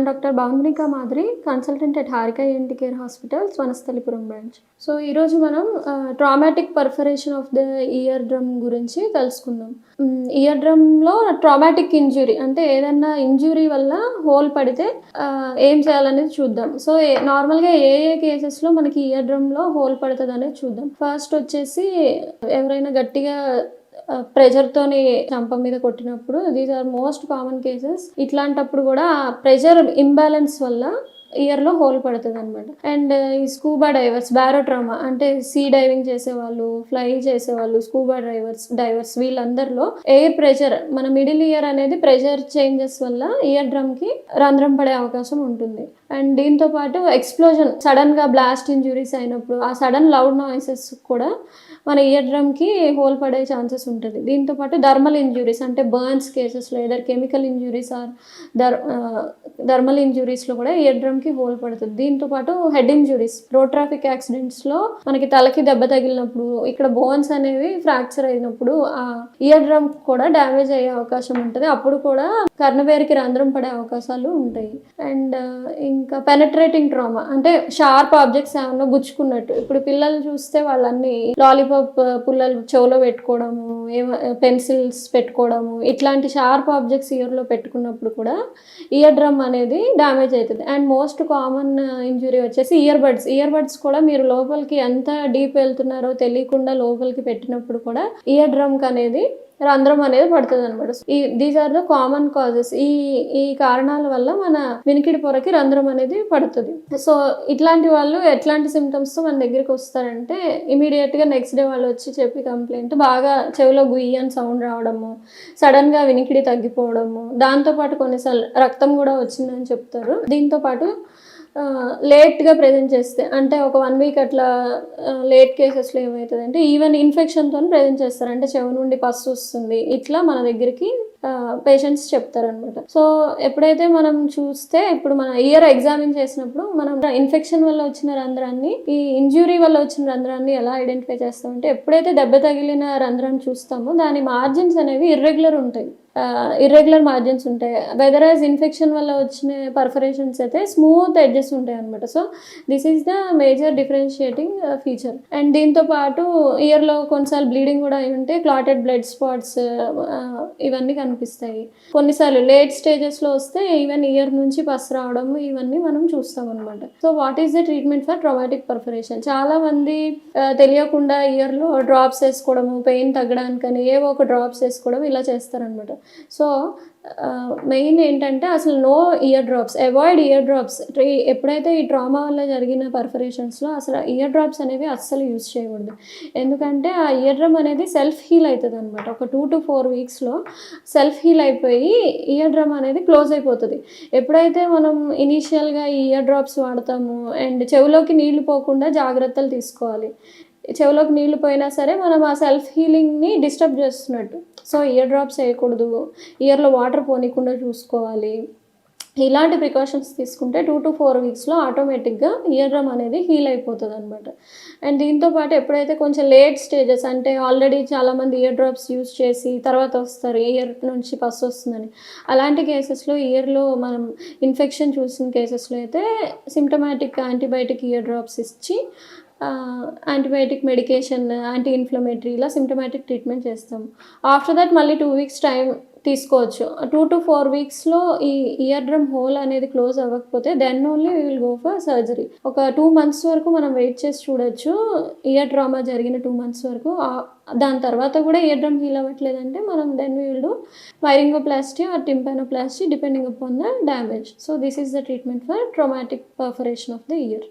Doctor బాంద్నికా Madhuri, consultant at Harika ENT Care Hospitals, Vanasthalipuram branch. So ఈరోజు మనం traumatic perforation of the ear drum గురించి తెలుసుకుందాం. ఇయర్ డ్రమ్లో ట్రామాటిక్ ఇంజురీ అంటే ఏదన్నా ఇంజురీ వల్ల హోల్ పడితే ఏం చేయాలనేది చూద్దాం. సో నార్మల్గా ఏ కేసెస్లో మనకి ఇయర్ డ్రమ్లో హోల్ పడుతుంది అనేది చూద్దాం. ఫస్ట్ వచ్చేసి ఎవరైనా గట్టిగా ప్రెషర్తోని చంప మీద కొట్టినప్పుడు these are most common cases. ఇట్లాంటప్పుడు కూడా ప్రెషర్ ఇంబ్యాలెన్స్ వల్ల ఇయర్లో హోల్ పడుతుంది అనమాట. అండ్ ఈ స్కూబా డైవర్స్, బ్యారోట్రామా అంటే సీ డైవింగ్ చేసేవాళ్ళు, ఫ్లై చేసేవాళ్ళు, స్కూబా డైవర్స్ వీళ్ళందరిలో ఎయిర్ ప్రెషర్, మన మిడిల్ ఇయర్ అనేది ప్రెషర్ చేంజెస్ వల్ల ఇయర్ డ్రమ్కి రంధ్రం పడే అవకాశం ఉంటుంది. అండ్ దీంతో పాటు ఎక్స్ప్లోజన్, సడన్గా బ్లాస్ట్ ఇంజురీస్ అయినప్పుడు ఆ సడన్ లౌడ్ నాయిసెస్ కూడా మన ఇయర్ డ్రమ్కి హోల్ పడే ఛాన్సెస్ ఉంటుంది. దీంతోపాటు థర్మల్ ఇంజురీస్ అంటే బర్న్స్ కేసెస్లో, either chemical injuries or thermal ఇంజురీస్లో కూడా ఇయర్ డ్రమ్కి హోల్ పడుతుంది. దీంతోపాటు హెడ్ ఇంజురీస్, రోడ్ ట్రాఫిక్ యాక్సిడెంట్స్లో మనకి తలకి దెబ్బ తగిలినప్పుడు, ఇక్కడ బోన్స్ అనేవి ఫ్రాక్చర్ అయినప్పుడు ఆ ఇయర్ డ్రమ్ కూడా డ్యామేజ్ అయ్యే అవకాశం ఉంటుంది. అప్పుడు కూడా కర్ణవేరికి రంధ్రం పడే అవకాశాలు ఉంటాయి. అండ్ ఇంకా పెనట్రేటింగ్ ట్రామా అంటే షార్ప్ ఆబ్జెక్ట్స్ ఏమన్నా గుచ్చుకున్నట్టు. ఇప్పుడు పిల్లలు చూస్తే వాళ్ళన్ని లాలీపాప్ పుల్లలు చెవులో పెట్టుకోవడము, పెన్సిల్స్ పెట్టుకోవడము, ఇట్లాంటి షార్ప్ ఆబ్జెక్ట్స్ ఇయర్లో పెట్టుకున్నప్పుడు కూడా ఇయర్ డ్రమ్ అనేది డ్యామేజ్ అవుతుంది. అండ్ మోస్ట్ కామన్ ఇంజురీ వచ్చేసి ఇయర్ బడ్స్ కూడా మీరు లోపలికి ఎంత డీప్ వెళ్తున్నారో తెలియకుండా లోపలికి పెట్టినప్పుడు కూడా ఇయర్ డ్రమ్కి అనేది రంధ్రం అనేది పడుతుంది అనమాట. These are the common causes. ఈ కారణాల వల్ల మన వినికిడి పొరకి రంధ్రం అనేది పడుతుంది. సో ఇట్లాంటి వాళ్ళు ఎట్లాంటి సిమ్టమ్స్తో మన దగ్గరికి వస్తారంటే ఇమీడియట్గా నెక్స్ట్ డే వాళ్ళు వచ్చి చెప్పి కంప్లైంట్, బాగా చెవిలో గుయ్యని సౌండ్ రావడము, సడన్గా వినికిడి తగ్గిపోవడము, దాంతోపాటు కొన్నిసార్లు రక్తం కూడా వచ్చిందని చెప్తారు. దీంతోపాటు లేట్గా ప్రజెంట్ చేస్తే అంటే ఒక 1 వీక్ అట్లా లేట్ కేసెస్లో ఏమవుతుందంటే ఈవెన్ ఇన్ఫెక్షన్తో ప్రజెంట్ చేస్తారు. అంటే చెవి నుండి పస్సు వస్తుంది, ఇట్లా మన దగ్గరికి పేషెంట్స్ చెప్తారనమాట. సో ఎప్పుడైతే మనం చూస్తే ఇప్పుడు మన ఇయర్ ఎగ్జామిన్ చేసినప్పుడు మనం ఇన్ఫెక్షన్ వల్ల వచ్చిన రంధ్రాన్ని, ఈ ఇంజ్యూరీ వల్ల వచ్చిన రంధ్రాన్ని ఎలా ఐడెంటిఫై చేస్తామంటే ఎప్పుడైతే దెబ్బ తగిలిన రంధ్రాన్ని చూస్తామో దాని మార్జిన్స్ అనేవి ఇర్రెగ్యులర్ మార్జిన్స్ ఉంటాయి. వెదరాజ్ ఇన్ఫెక్షన్ వల్ల వచ్చిన పర్ఫరేషన్స్ అయితే స్మూత్ ఎడ్జెస్ ఉంటాయి అనమాట. So this is the major differentiating feature. And దీంతో పాటు ఇయర్లో కొన్నిసార్లు బ్లీడింగ్ కూడా అయి ఉంటే క్లాటెడ్ బ్లడ్ స్పాట్స్ ఇవన్నీ కనిపిస్తాయి. కొన్నిసార్లు లేట్ స్టేజెస్లో వస్తే ఈవెన్ ఇయర్ నుంచి పస్ రావడం ఇవన్నీ మనం చూస్తాం అనమాట. So what is the treatment for traumatic perforation? చాలా మంది తెలియకుండా ఇయర్లో డ్రాప్స్ వేసుకోవడము, పెయిన్ తగ్గడానికని ఏవో ఒక డ్రాప్స్ వేసుకోవడం ఇలా చేస్తారనమాట. సో మెయిన్ ఏంటంటే అసలు no ear drops, avoid ear drops. ఎప్పుడైతే ఈ ట్రామా వల్ల జరిగిన పర్ఫరేషన్స్లో అసలు ఇయర్ డ్రాప్స్ అనేవి అస్సలు యూజ్ చేయకూడదు. ఎందుకంటే ఆ ఇయర్ డ్రమ్ అనేది సెల్ఫ్ హీల్ అవుతుంది అనమాట. ఒక 2 to 4 వీక్స్లో సెల్ఫ్ హీల్ అయిపోయి ఇయర్ డ్రమ్ అనేది క్లోజ్ అయిపోతుంది. ఎప్పుడైతే మనం ఇనీషియల్గా ఈ ఇయర్ డ్రాప్స్ వాడతాము అండ్ చెవిలోకి నీళ్లు పోకుండా జాగ్రత్తలు తీసుకోవాలి. చెవిలోకి నీళ్లు పోయినా సరే మనం ఆ సెల్ఫ్ హీలింగ్ని డిస్టర్బ్ చేస్తున్నట్టు. సో ఇయర్ డ్రాప్స్ వేయకూడదు, ఇయర్లో వాటర్ పోనీకుండా చూసుకోవాలి. ఇలాంటి ప్రికాషన్స్ తీసుకుంటే 2 to 4 వీక్స్లో ఆటోమేటిక్గా ఇయర్ డ్రమ్ అనేది హీల్ అయిపోతుంది అనమాట. అండ్ దీంతోపాటు ఎప్పుడైతే కొంచెం లేట్ స్టేజెస్ అంటే ఆల్రెడీ చాలామంది ఇయర్ డ్రాప్స్ యూజ్ చేసి తర్వాత వస్తారు ఇయర్ నుంచి పస్ వస్తుందని, అలాంటి కేసెస్లో ఇయర్లో మనం ఇన్ఫెక్షన్ చూసిన కేసెస్లో అయితే సిమ్టమాటిక్ యాంటీబయాటిక్ ఇయర్ డ్రాప్స్ ఇచ్చి యాంటీబయాటిక్ మెడికేషన్, యాంటీ ఇన్ఫ్లమేటరీ ఇలా సిమ్టమాటిక్ ట్రీట్మెంట్ చేస్తాం. ఆఫ్టర్ దట్ మళ్ళీ 2 వీక్స్ టైం తీసుకోవచ్చు. 2 to 4 వీక్స్లో ఈ ఇయర్ డ్రమ్ హోల్ అనేది క్లోజ్ అవ్వకపోతే then only we will go for surgery. ఒక 2 months వరకు మనం వెయిట్ చేసి చూడొచ్చు. ఇయర్ ట్రామా జరిగిన 2 months వరకు. దాని తర్వాత కూడా ఇయర్ డ్రమ్ హీల్ అవ్వట్లేదంటే మనం then we will do myringoplasty or tympanoplasty depending upon the damage. So this is the treatment for traumatic perforation of the year.